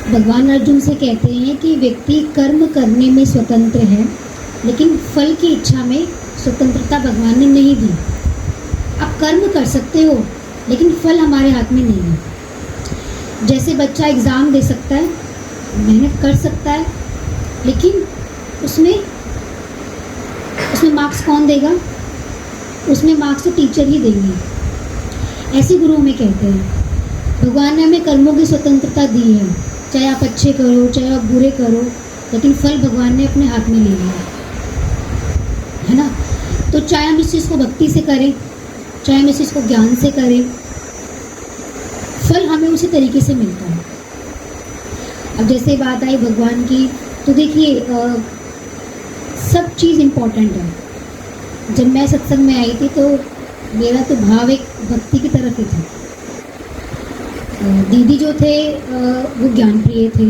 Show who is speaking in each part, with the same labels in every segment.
Speaker 1: भगवान अर्जुन से कहते हैं कि व्यक्ति कर्म करने में स्वतंत्र है, लेकिन फल की इच्छा में स्वतंत्रता भगवान ने नहीं दी। आप कर्म कर सकते हो, लेकिन फल हमारे हाथ में नहीं है। जैसे बच्चा एग्ज़ाम दे सकता है, मेहनत कर सकता है, लेकिन उसमें मार्क्स कौन देगा? उसमें मार्क्स तो टीचर ही देंगे। ऐसे गुरु हमें कहते हैं। भगवान ने हमें कर्मों की स्वतंत्रता दी है, चाहे आप अच्छे करो चाहे आप बुरे करो, लेकिन फल भगवान ने अपने हाथ में ले लिया है ना। तो चाहे हम इस चीज़ को भक्ति से करें, चाहे हम इस चीज़ को ज्ञान से करें, फल हमें उसी तरीके से मिलता है। अब जैसे बात आई भगवान की, तो देखिए सब चीज़ इम्पोर्टेंट है। जब मैं सत्संग में आई थी तो मेरा तो भाव एक भक्ति की तरफ ही था। दीदी जो थे वो ज्ञान प्रिय थे,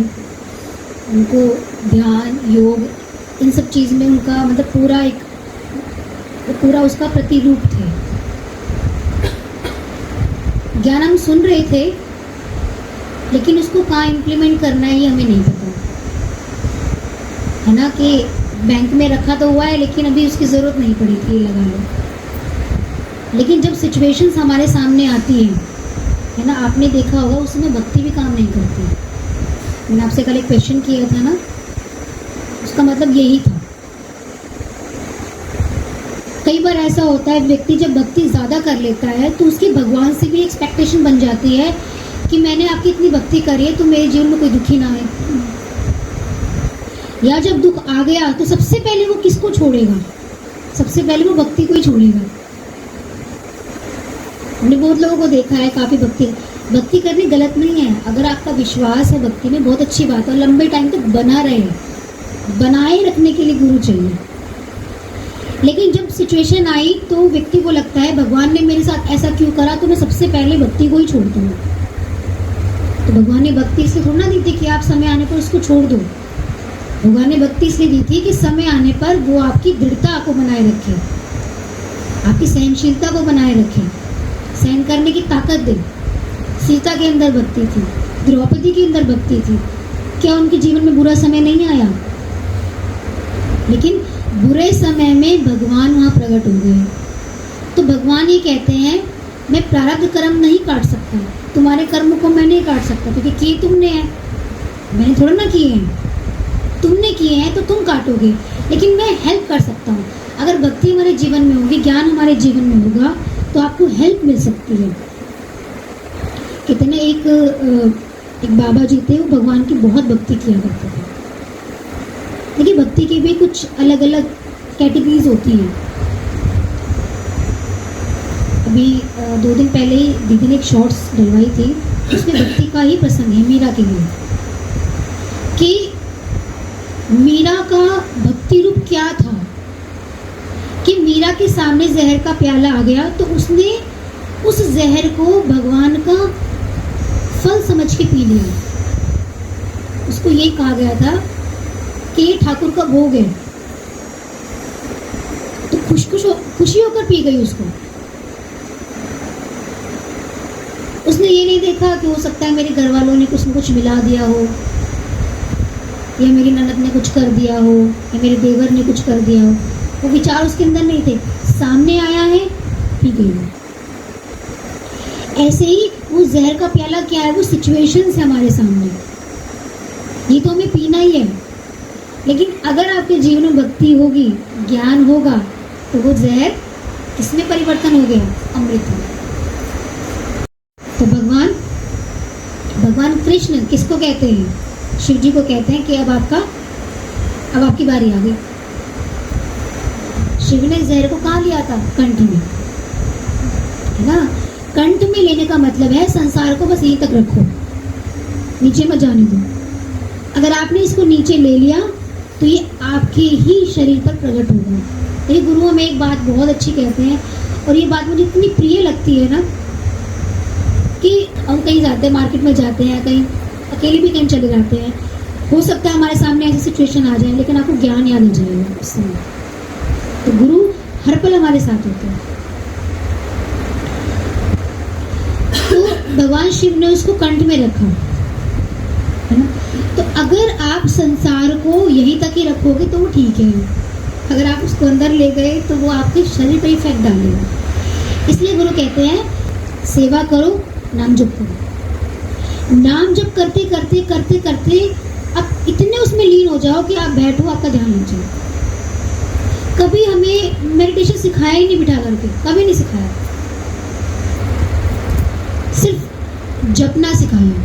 Speaker 1: उनको ध्यान योग इन सब चीज़ में उनका मतलब पूरा उसका प्रतिरूप थे। ज्ञान हम सुन रहे थे, लेकिन उसको कहाँ इम्प्लीमेंट करना है ये हमें नहीं पता है ना। कि बैंक में रखा तो हुआ है, लेकिन अभी उसकी ज़रूरत नहीं पड़ी थी, लगा लो। लेकिन जब सिचुएशंस हमारे सामने आती हैं, है ना, आपने देखा होगा उसमें भक्ति भी काम नहीं करती। मैंने आपसे कल एक क्वेश्चन किया था ना, उसका मतलब यही था। कई बार ऐसा होता है व्यक्ति जब भक्ति ज़्यादा कर लेता है तो उसकी भगवान से भी एक्सपेक्टेशन बन जाती है कि मैंने आपकी इतनी भक्ति करी है तो मेरे जीवन में कोई दुखी ना आए। या जब दुख आ गया तो सबसे पहले वो किसको छोड़ेगा? सबसे पहले वो भक्ति को ही छोड़ेगा। हमने बहुत लोगों को देखा है, काफ़ी भक्ति करनी गलत नहीं है। अगर आपका विश्वास है भक्ति में, बहुत अच्छी बात है, लंबे टाइम तक बना रहे, बनाए रखने के लिए गुरु चाहिए। लेकिन जब सिचुएशन आई तो व्यक्ति को लगता है भगवान ने मेरे साथ ऐसा क्यों करा, तो मैं सबसे पहले भक्ति को ही छोड़ दूँ। तो भगवान ने भक्ति इसलिए थोड़ा ना दी थी कि आप समय आने पर उसको छोड़ दो। भगवान ने भक्ति इसलिए दी थी कि समय आने पर वो आपकी दृढ़ता को बनाए रखे, आपकी सहनशीलता को बनाए रखे, सहन करने की ताकत दे। सीता के अंदर भक्ति थी, द्रौपदी के अंदर भक्ति थी। क्या उनके जीवन में बुरा समय नहीं आया? लेकिन बुरे समय में भगवान वहाँ प्रकट हो गए। तो भगवान ये कहते हैं मैं प्रारब्ध कर्म नहीं काट सकता, तुम्हारे कर्म को मैं नहीं काट सकता, क्योंकि किए तुमने हैं, मैंने थोड़ा ना किए हैं। तुमने किए हैं तो तुम काटोगे, लेकिन मैं हेल्प कर सकता हूँ। अगर भक्ति हमारे जीवन में होगी, ज्ञान हमारे जीवन में होगा, तो आपको हेल्प मिल सकती है। कितने एक बाबा जी थे, वो भगवान की बहुत भक्ति किया करते थे। देखिए भक्ति की भी कुछ अलग अलग कैटेगरीज होती हैं। अभी 2 दिन पहले ही दीदी ने एक शॉर्ट्स डलवाई थी, उसमें भक्ति का ही प्रसंग है मीरा के लिए, कि मीरा का भक्ति रूप क्या था। कि मीरा के सामने जहर का प्याला आ गया तो उसने उस जहर को भगवान का फल समझ के पी लिया। उसको ये कहा गया था कि ये ठाकुर का भोग है, तो खुशी होकर पी गई उसको। उसने ये नहीं देखा कि हो सकता है मेरे घर वालों ने कुछ न कुछ मिला दिया हो, या मेरी ननद ने कुछ कर दिया हो, या मेरे देवर ने कुछ कर दिया हो। वो विचार उसके अंदर नहीं थे, सामने आया है, पी गई वो। ऐसे ही वो जहर का प्याला क्या है? वो सिचुएशंस है हमारे सामने, ये तो हमें पीना ही है। लेकिन अगर आपके जीवन में भक्ति होगी, ज्ञान होगा, तो वो जहर किसमें परिवर्तन हो गया? अमृत में। तो भगवान कृष्ण किसको कहते हैं? शिव जी को कहते हैं कि अब आपकी बारी आ गई। शिव ने जहर को कहाँ लिया था? कंठ में, है ना। कंठ में लेने का मतलब है संसार को बस यहीं तक रखो, नीचे मत जाने दो। अगर आपने इसको नीचे ले लिया तो ये आपके ही शरीर पर प्रकट होगा। ये गुरु हमें एक बात बहुत अच्छी कहते हैं, और ये बात मुझे इतनी प्रिय लगती है ना, कि हम कहीं जाते हैं, मार्केट में जाते हैं, कहीं अकेले भी कहीं चले जाते हैं, हो सकता है हमारे सामने ऐसी सिचुएशन आ जाए, लेकिन आपको ज्ञान याद आ जाएगा उस समय। तो गुरु हर पल हमारे साथ होते हैं। तो भगवान शिव ने उसको कंठ में रखा, है ना। तो अगर आप संसार को यहीं तक ही रखोगे तो वो ठीक है, अगर आप उसको अंदर ले गए तो वो आपके शरीर पर इफेक्ट डालेगा। इसलिए गुरु कहते हैं सेवा करो, नाम जप करो। नाम जप करते करते करते करते आप इतने उसमें लीन हो जाओ कि आप बैठो, आपका ध्यान लग जाए। कभी हमें मेडिटेशन सिखाया ही नहीं बिठा करके, कभी नहीं सिखाया, सिर्फ जपना सिखाया।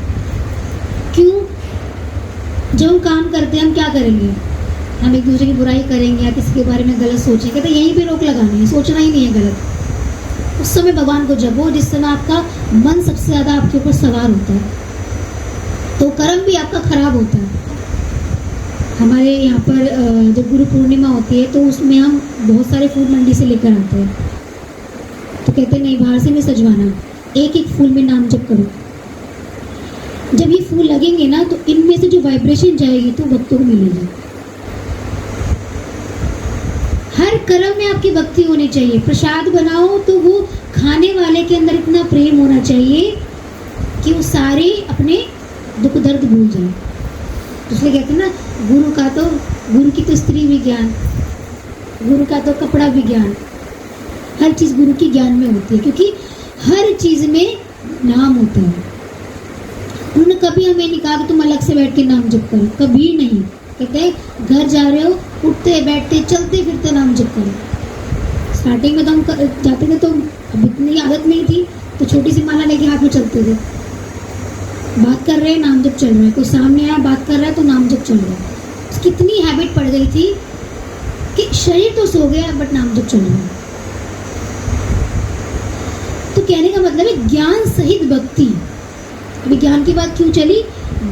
Speaker 1: क्यों? जब हम काम करते हैं हम क्या करेंगे? हम एक दूसरे की बुराई करेंगे या किसी के बारे में गलत सोचेंगे, तो यहीं पे रोक लगानी है, सोचना ही नहीं है गलत। उस समय भगवान को जपो जिस समय आपका मन सबसे ज़्यादा आपके ऊपर सवार होता है, तो कर्म भी आपका खराब होता है। हमारे यहाँ पर जब गुरु पूर्णिमा होती है तो उसमें हम बहुत सारे फूल मंडी से लेकर आते हैं, तो कहते हैं नहीं बाहर से नहीं सजवाना, एक एक फूल में नाम जप करो। जब ये फूल लगेंगे ना तो इनमें से जो वाइब्रेशन जाएगी तो भक्तों को मिलेगी। हर कर्म में आपकी भक्ति होनी चाहिए। प्रसाद बनाओ तो वो खाने वाले के अंदर इतना प्रेम होना चाहिए कि वो सारे अपने दुख दर्द भूल जाए। इसलिए कहते हैं ना गुरु की तो स्त्री भी ज्ञान, गुरु का तो कपड़ा भी ज्ञान, हर चीज़ गुरु की ज्ञान में होती है, क्योंकि हर चीज़ में नाम होता है। उन्होंने कभी हमें नहीं कहा कि तुम अलग से बैठ के नाम जप करो, कभी नहीं। कहते हैं घर जा रहे हो, उठते बैठते चलते फिरते नाम जप करो। स्टार्टिंग में तो हम जाते थे तो अब इतनी आदत नहीं थी, तो छोटी सी माला लेके हाथ में चलते थे। बात कर रहे हैं नाम जप चल रहा है, कोई सामने आया बात कर रहा है तो नाम जप चल रहा है। उसकी इतनी हैबिट पड़ गई थी कि शरीर तो सो गया बट नाम जप चल रहा है। तो कहने का मतलब है ज्ञान सहित भक्ति। अभी ज्ञान की बात क्यों चली?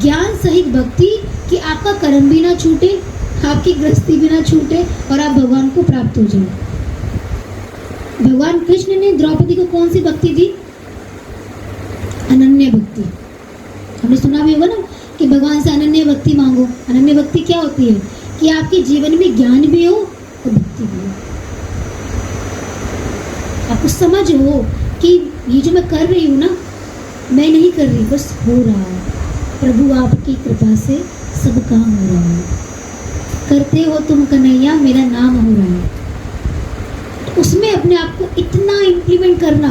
Speaker 1: ज्ञान सहित भक्ति कि आपका कर्म भी ना छूटे, आपकी गृहस्थी भी ना छूटे और आप भगवान को प्राप्त हो जाए। भगवान कृष्ण ने द्रौपदी को कौन सी भक्ति दी? अनन्य भक्ति। हमने सुना भी होगा ना कि भगवान से अनन्य भक्ति मांगो। अनन्य भक्ति क्या होती है? कि आपके जीवन में ज्ञान भी हो और भक्ति भी हो, आपको समझ हो कि ये जो मैं कर रही हूँ ना, मैं नहीं कर रही, बस हो रहा है। प्रभु आपकी कृपा से सब काम हो रहा है, करते हो तुम कन्हैया मेरा नाम हो रहा है। तो उसमें अपने आप को इतना इम्प्लीमेंट करना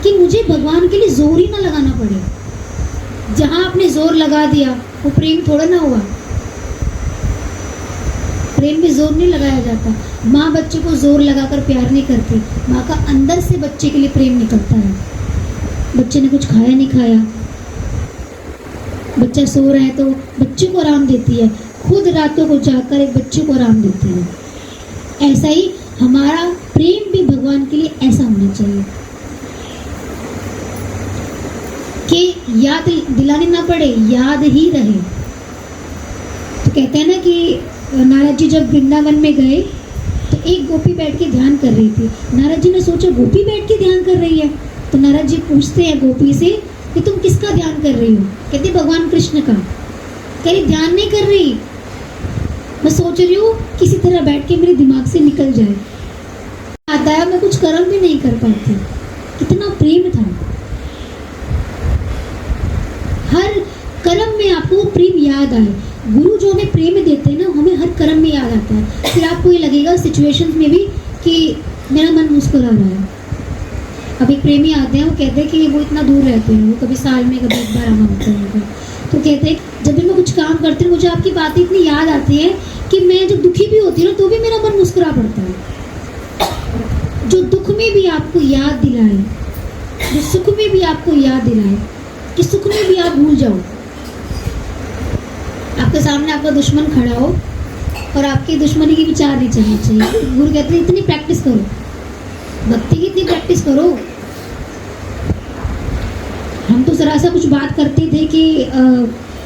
Speaker 1: कि मुझे भगवान के लिए जोर ही ना लगाना पड़े। जहाँ आपने जोर लगा दिया वो प्रेम थोड़ा ना हुआ। प्रेम में जोर नहीं लगाया जाता। माँ बच्चे को जोर लगाकर प्यार नहीं करती, माँ का अंदर से बच्चे के लिए प्रेम निकलता है। बच्चे ने कुछ खाया नहीं खाया, बच्चा सो रहा है तो बच्चे को आराम देती है, खुद रातों को जाकर एक बच्चे को आराम देती है। ऐसा ही हमारा प्रेम भी भगवान के लिए ऐसा होना चाहिए कि याद दिलाने ना पड़े, याद ही रहे। तो कहते हैं ना कि नारद जी जब वृंदावन में गए तो एक गोपी बैठ के ध्यान कर रही थी। नारद जी ने सोचा गोपी बैठ के ध्यान कर रही है, तो नारद जी पूछते हैं गोपी से कि तुम किसका ध्यान कर रही हो? कहती भगवान कृष्ण का। कह रही ध्यान नहीं कर रही, मैं सोच रही हूँ किसी तरह बैठ के मेरे दिमाग से निकल जाए। आता है मैं कुछ कर्म भी नहीं कर पाती। कितना प्रेम था। हर कर्म में आपको प्रेम याद आए। गुरु जो हमें प्रेम देते हैं ना, हमें हर कर्म में याद आता है। फिर आपको ये लगेगा सिचुएशंस में भी कि मेरा मन मुस्कुरा रहा है। अब एक प्रेमी आते हैं, वो कहते हैं कि वो इतना दूर रहते हैं, वो कभी साल में कभी एक बार आना होता है। तो कहते हैं जब भी मैं कुछ काम करती हूँ मुझे आपकी बातें इतनी याद आती है कि मैं जब दुखी भी होती हूँ ना तो भी मेरा मन मुस्कुरा पड़ता है। जो दुख में भी आपको याद दिलाए, जो सुख में भी आपको याद दिलाए, कि सुख में भी आप भूल जाओ। आपके सामने आपका दुश्मन खड़ा हो और आपकी दुश्मनी की विचार नहीं चलनी चाहिए। गुरु कहते हैं इतनी प्रैक्टिस करो, भक्ति की इतनी प्रैक्टिस करो। हम तो जरा सा कुछ बात करते थे कि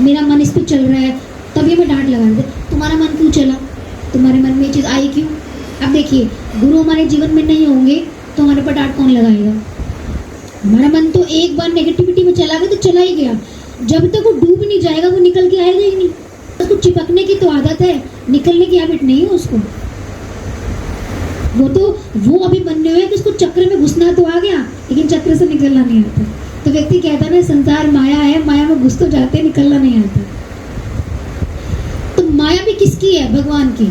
Speaker 1: मेरा मन इस पर चल रहा है, तभी मैं डांट लगा देते, तुम्हारा मन क्यों चला, तुम्हारे मन में ये चीज़ आई क्यों? अब देखिए गुरु हमारे जीवन में नहीं होंगे तो हमारे पर डांट कौन लगाएगा? हमारा मन तो एक बार नेगेटिविटी में चला गया तो चला ही गया। जब तक वो डूब नहीं जाएगा वो निकल के आएगा ही नहीं। उसको चिपकने की तो आदत है, निकलने की हैबिट नहीं है उसको। वो अभी बनने हुए कि उसको चक्र में घुसना तो आ गया लेकिन चक्र से निकलना नहीं आता। तो व्यक्ति कहता है ना संसार माया है, माया में घुस तो जाते निकलना नहीं आता। किसकी है? भगवान की।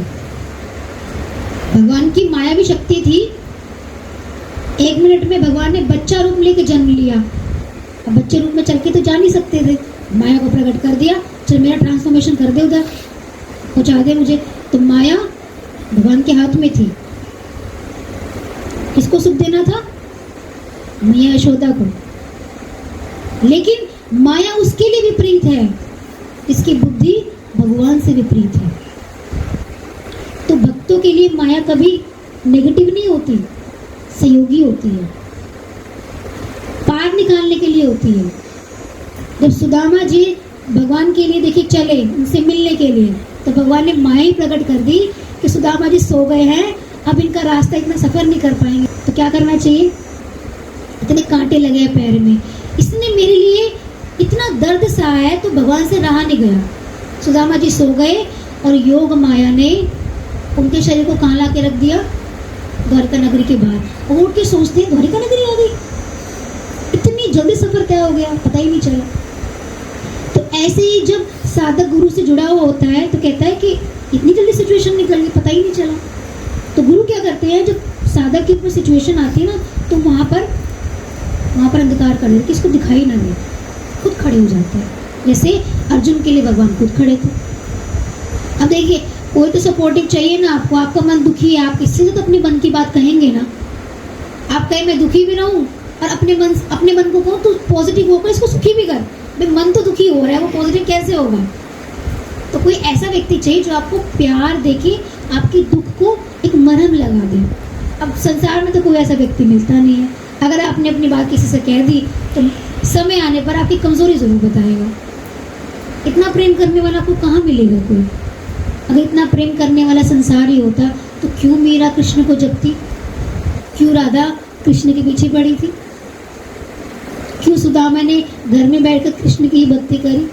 Speaker 1: भगवान की मायावी शक्ति थी। 1 मिनट में भगवान ने बच्चा रूप लेके जन्म लिया। अब बच्चे रूप में चल के तो जा नहीं सकते थे, माया को प्रकट कर दिया, चल मेरा ट्रांसफॉर्मेशन कर दे, उधर पहुंचा दे मुझे। तो माया भगवान के हाथ में थी। किसको सुख देना था? मैया यशोदा को। लेकिन माया उसके लिए विपरीत है, इसकी बुद्धि भगवान से विपरीत है। तो भक्तों के लिए माया कभी नेगेटिव नहीं होती, सहयोगी होती है, पार निकालने के लिए होती है। जब सुदामा जी भगवान के लिए देखिए चले उनसे मिलने के लिए, तो भगवान ने माया ही प्रकट कर दी कि सुदामा जी सो गए हैं, अब इनका रास्ता इतना सफर नहीं कर पाएंगे। तो क्या करना चाहिए? इतने कांटे लगे हैं पैर में, इसने मेरे लिए इतना दर्द सहा है, तो भगवान से रहा नहीं गया। सुदामा जी सो गए और योग माया ने उनके शरीर को कहाँ ला के रख दिया? द्वारिका नगरी के बाहर। और उठ के सोचते हैं द्वारिका नगरी आ गई, इतनी जल्दी सफर तय हो गया, पता ही नहीं चला। तो ऐसे ही जब साधक गुरु से जुड़ा हुआ होता है तो कहता है कि इतनी जल्दी सिचुएशन निकल गई, पता ही नहीं चला। तो गुरु क्या करते हैं, जब साधक के ऊपर सिचुएशन आती है ना, तो वहाँ पर अंधकार कर देते, किसको दिखाई ना दे, खुद खड़े हो जाते हैं। जैसे अर्जुन के लिए भगवान खुद खड़े थे। अब देखिए, कोई तो सपोर्टिव चाहिए ना आपको। आपका मन दुखी है, आप किसी से तो अपने मन की बात कहेंगे ना। आप कहें मैं दुखी भी रहूं और अपने मन को कहूँ तो पॉजिटिव होकर इसको सुखी भी कर। भाई मन तो दुखी हो रहा है, वो पॉजिटिव कैसे होगा? तो कोई ऐसा व्यक्ति चाहिए जो आपको प्यार देके आपके दुख को एक मरहम लगा दे। अब संसार में तो कोई ऐसा व्यक्ति मिलता नहीं है। अगर आपने अपनी बात किसी से कह दी तो समय आने पर आपकी कमजोरी जरूर बताएगा। इतना प्रेम करने वाला आपको कहाँ मिलेगा कोई? अगर इतना प्रेम करने वाला संसार ही होता तो क्यों मीरा कृष्ण को जपती? क्यों राधा कृष्ण के पीछे पड़ी थी? क्यों सुदामा ने घर में बैठकर कृष्ण की ही भक्ति करी?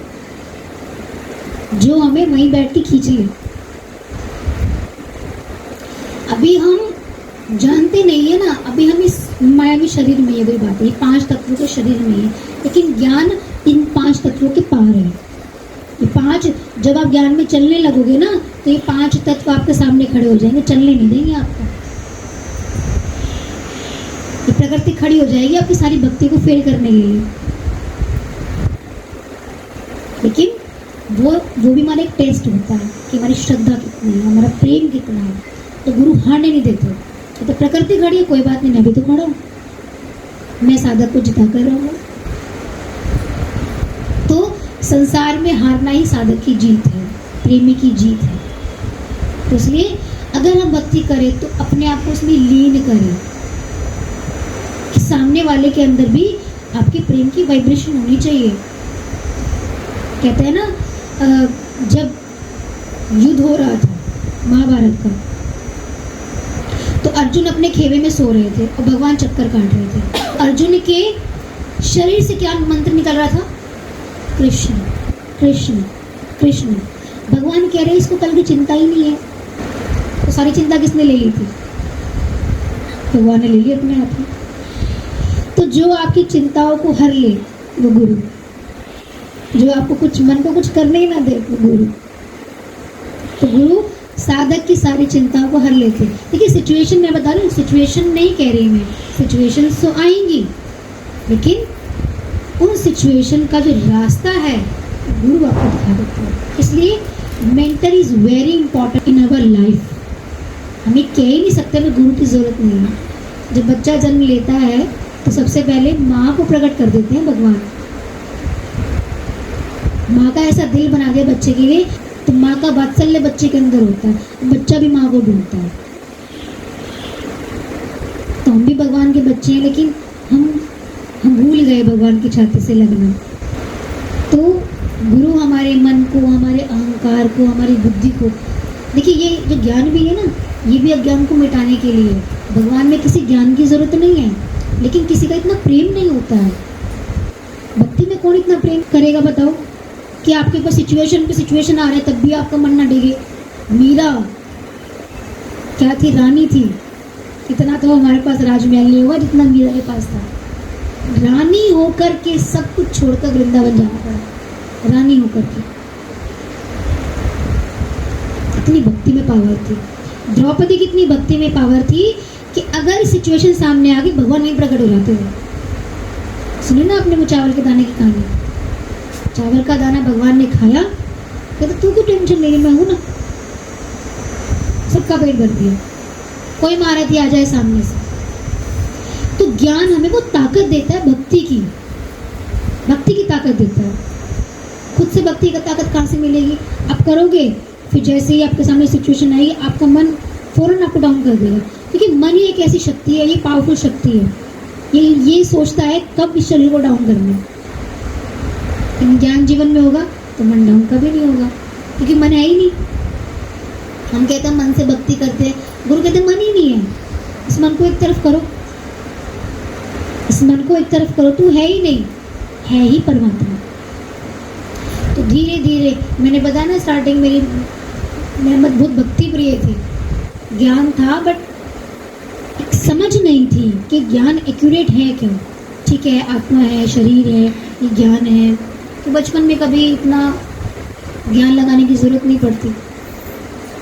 Speaker 1: जो हमें वहीं बैठ के खींच ले। अभी हम जानते नहीं है ना, अभी हम इस मायावी शरीर में, ये वही बात है, ये 5 तत्वों के शरीर में है, लेकिन ज्ञान इन 5 तत्वों के पार है। ये 5, जब आप ज्ञान में चलने लगोगे ना, तो ये 5 तत्व आपके सामने खड़े हो जाएंगे, चलने नहीं देंगे आपको। ये प्रकृति खड़ी हो जाएगी आपकी सारी भक्ति को फेल करने के लिए। लेकिन वो भी हमारा एक टेस्ट होता है कि हमारी श्रद्धा कितनी है, हमारा प्रेम कितना है। तो गुरु हारने नहीं देते। तो प्रकृति खड़ी है, कोई बात नहीं, मैं भी तो खड़ा हूँ, मैं साधक को जिता कर रहूँगा। तो संसार में हारना ही साधक की जीत है, प्रेमी की जीत है। तो इसलिए अगर हम भक्ति करें तो अपने आप को उसमें लीन करें कि सामने वाले के अंदर भी आपकी प्रेम की वाइब्रेशन होनी चाहिए। कहते हैं ना, जब युद्ध हो रहा था महाभारत का, तो अर्जुन अपने खेमे में सो रहे थे और भगवान चक्कर काट रहे थे। अर्जुन के शरीर से क्या मंत्र निकल रहा था? कृष्ण कृष्ण कृष्ण। भगवान कह रहे इसको कल की चिंता ही नहीं है। तो सारी चिंता किसने ले ली थी? भगवान ने ले ली अपने हाथ में। तो जो आपकी चिंताओं को हर ले वो गुरु, जो आपको कुछ मन को कुछ करने ही ना दे वो गुरु। तो गुरु साधक की सारी चिंताओं को हर लेते। देखिए सिचुएशन मैं बता रही हूँ, सिचुएशन नहीं कह रही मैं, सिचुएशन तो आएंगी, लेकिन उन सिचुएशन का जो रास्ता है गुरु आपको दिखा देता है। इसलिए mentor is very important in our life. हमें कह ही नहीं सकते हमें गुरु की जरूरत नहीं है। जब बच्चा जन्म लेता है तो सबसे पहले माँ को प्रकट कर देते हैं भगवान। माँ का ऐसा दिल बना दिया बच्चे के लिए, तो माँ का वात्सल्य बच्चे के अंदर होता है, बच्चा भी माँ को ढूंढता है। तो हम भी भगवान के बच्चे हैं, लेकिन हम भूल गए भगवान की छाती से लगना। तो गुरु हमारे मन को, हमारे अहंकार को, हमारी बुद्धि को, देखिए ये जो ज्ञान भी है ना, ये भी अज्ञान को मिटाने के लिए। भगवान में किसी ज्ञान की जरूरत नहीं है, लेकिन किसी का इतना प्रेम नहीं होता है। भक्ति में कौन इतना प्रेम करेगा बताओ, कि आपके पास सिचुएशन पे सिचुएशन आ रहे तब भी आपका मन ना डिगे। मीरा क्या थी? रानी थी। इतना तो हमारे पास राजमहल नहीं होगा जितना मीरा के पास था। रानी होकर के सब कुछ छोड़कर वृंदावन जाना पड़ा, रानी होकर के। कितनी भक्ति में पावर थी। द्रौपदी कितनी भक्ति में पावर थी कि अगर सिचुएशन सामने आ गई भगवान नहीं प्रकट हो जाते थे। सुने ना आपने वो चावल के दाने की कहानी, चावल का दाना भगवान ने खाया, कहते तू क्यों टेंशन ले रही, मैं हूं ना, सबका पेट भर दिया, कोई महारथी आ जाए सामने से। तो ज्ञान हमें वो ताकत देता है, भक्ति की ताकत देता है। खुद से भक्ति की ताकत कहाँ से मिलेगी? आप करोगे, फिर जैसे ही आपके सामने सिचुएशन आएगी आपका मन फौरन आपको डाउन कर देगा, क्योंकि मन ही एक ऐसी शक्ति है, ये पावरफुल शक्ति है, ये सोचता है कब इस शरीर को डाउन करना है। लेकिन ज्ञान जीवन में होगा तो मन डाउन कभी नहीं होगा, क्योंकि मन है ही नहीं। हम कहते हैं मन से भक्ति करते हैं, गुरु कहते हैं मन ही नहीं है, इस मन को एक तरफ करो, इस मन को एक तरफ करो, तू है ही नहीं, है ही परमात्मा। तो धीरे धीरे मैंने बताया ना स्टार्टिंग मेरी बहुत भक्ति प्रिय थी, ज्ञान था बट एक समझ नहीं थी कि ज्ञान एक्यूरेट है क्या। ठीक है, आत्मा है, शरीर है, ये ज्ञान है, तो बचपन में कभी इतना ज्ञान लगाने की ज़रूरत नहीं पड़ती,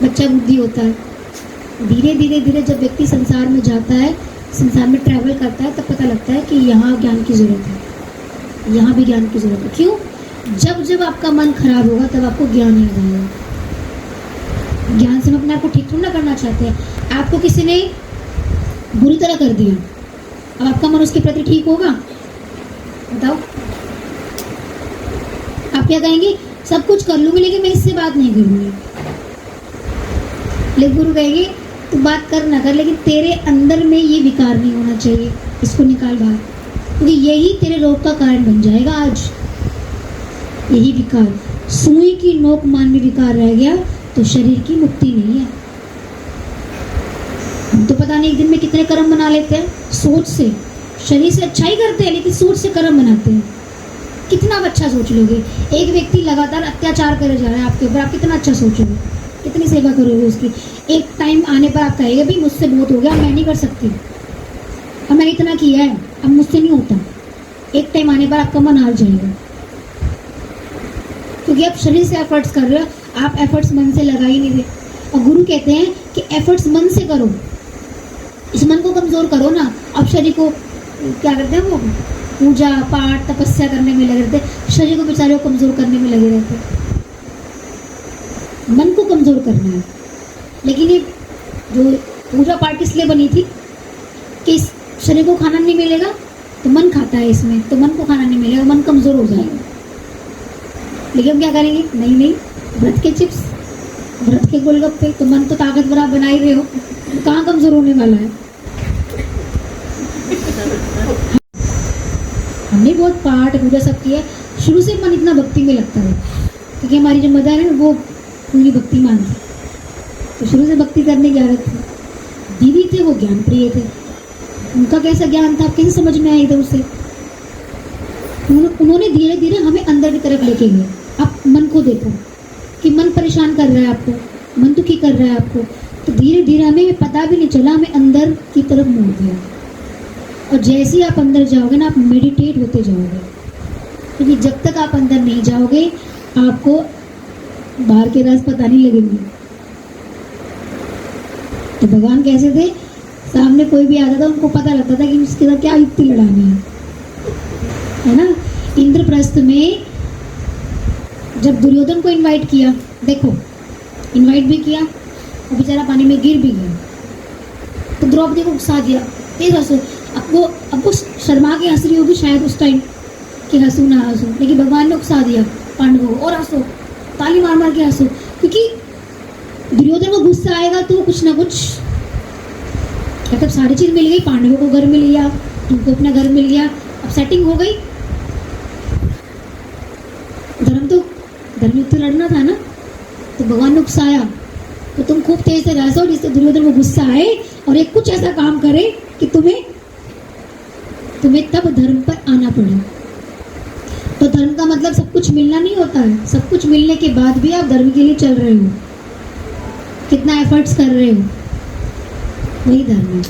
Speaker 1: बच्चा बुद्धि होता है। धीरे धीरे धीरे जब व्यक्ति संसार में जाता है, संसार में ट्रैवल करता है, तब पता लगता है कि यहाँ ज्ञान की ज़रूरत है, यहाँ भी ज्ञान की ज़रूरत है। क्यों? जब जब आपका मन खराब होगा तब आपको ज्ञान याद आएगा। ज्ञान से हम अपने आप को ठीक थोड़ा करना चाहते हैं। आपको किसी ने बुरी तरह कर दिया, अब आपका मन उसके प्रति ठीक होगा? बताओ, आप क्या कहेंगे? सब कुछ कर लूंगी लेकिन मैं इससे बात नहीं करूंगी। लेकिन गुरु कहेंगे तू बात कर ना कर, लेकिन तेरे अंदर में ये विकार नहीं होना चाहिए, इसको निकाल बाहर, क्योंकि यही तेरे रोग का कारण बन जाएगा। आज यही विकार, सुई की नोक मान में विकार रह गया तो शरीर की मुक्ति नहीं है। हम तो पता नहीं एक दिन में कितने कर्म बना लेते हैं सोच से, शरीर से अच्छा ही करते हैं लेकिन सोच से कर्म बनाते हैं। कितना अच्छा सोच लोगे? एक व्यक्ति लगातार अत्याचार करे जा रहा है आपके ऊपर, आप कितना अच्छा सोचोगे, कितनी सेवा करोगे उसकी? एक टाइम आने पर आप कहेंगे भाई मुझसे बहुत हो गया, मैं नहीं कर सकती, अब मैंने इतना किया है, अब मुझसे नहीं होता। एक टाइम आने पर आपका मन हार जाएगा, क्योंकि आप शरीर से एफर्ट्स कर रहे हो, आप एफर्ट्स मन से लगा ही नहीं रहे। और गुरु कहते हैं कि एफर्ट्स मन से करो, इस मन को कमज़ोर करो ना। अब शरीर को क्या करते हैं, वो पूजा पाठ तपस्या करने में लगे रहते, शरीर को बेचारे को कमज़ोर करने में लगे रहते। मन को कमज़ोर करना है। लेकिन ये जो पूजा पाठ इसलिए बनी थी कि इस शरीर को खाना नहीं मिलेगा तो मन खाता है इसमें, तो मन को खाना नहीं मिलेगा, मन कमज़ोर हो जाएगा। लेकिन हम क्या करेंगे? नहीं, व्रत के चिप्स, व्रत के गोलगप्पे, तो मन तो ताकतवर आप बना ही रहे हो, तो कहाँ कमज़ोर होने वाला है? हमने बहुत पाठ पूजा सब किया, शुरू से मन इतना भक्ति में लगता है, क्योंकि हमारी जो मदर है वो पूरी भक्ति मानती, तो शुरू से भक्ति करने की आदत थी। दीदी थे वो ज्ञान प्रिय थे, उनका कैसा ज्ञान था आप कैसे समझ में आया इधर से? उन्होंने धीरे धीरे हमें अंदर की तरफ लेके गए। आप मन को देखो कि मन परेशान कर रहा है आपको, मन दुखी कर रहा है आपको, तो धीरे धीरे हमें पता भी नहीं चला, हमें अंदर की तरफ मोड़ दिया। और जैसे ही आप अंदर जाओगे ना, आप मेडिटेट होते जाओगे, क्योंकि जब तक आप अंदर नहीं जाओगे आपको बाहर के राज पता नहीं लगेंगे। तो भगवान कैसे थे? सामने कोई भी आता था उनको पता लगता था कि उसके साथ क्या युक्ति लड़ानी है ना। इंद्रप्रस्थ में जब दुर्योधन को इनवाइट किया, देखो इनवाइट भी किया और बेचारा पानी में गिर भी गया, तो द्रौपदी को उकसा दिया, तेज हंसो। अब वो शर्मा के हंस रही होगी शायद उस टाइम कि हंसू ना हंसू, लेकिन भगवान ने उकसा दिया पांडवों को, और हंसो, ताली मार मार के हंसो, क्योंकि दुर्योधन को गुस्सा आएगा तो कुछ ना कुछ, मतलब सारी चीज़ मिल गई, पांडवों को घर मिल गया, तुमको अपना घर मिल गया, अब सेटिंग हो गई। धर्म युद्ध लड़ना था ना, तो भगवान ने उकसाया तो तुम खूब तेज से हंसो जिससे दुर्योधन को गुस्सा आए और एक कुछ ऐसा काम करे कि तुम्हें तब धर्म पर आना पड़े। तो धर्म का मतलब सब कुछ मिलना नहीं होता है, सब कुछ मिलने के बाद भी आप धर्म के लिए चल रहे हो, कितना एफर्ट्स कर रहे हो, वही धर्म है।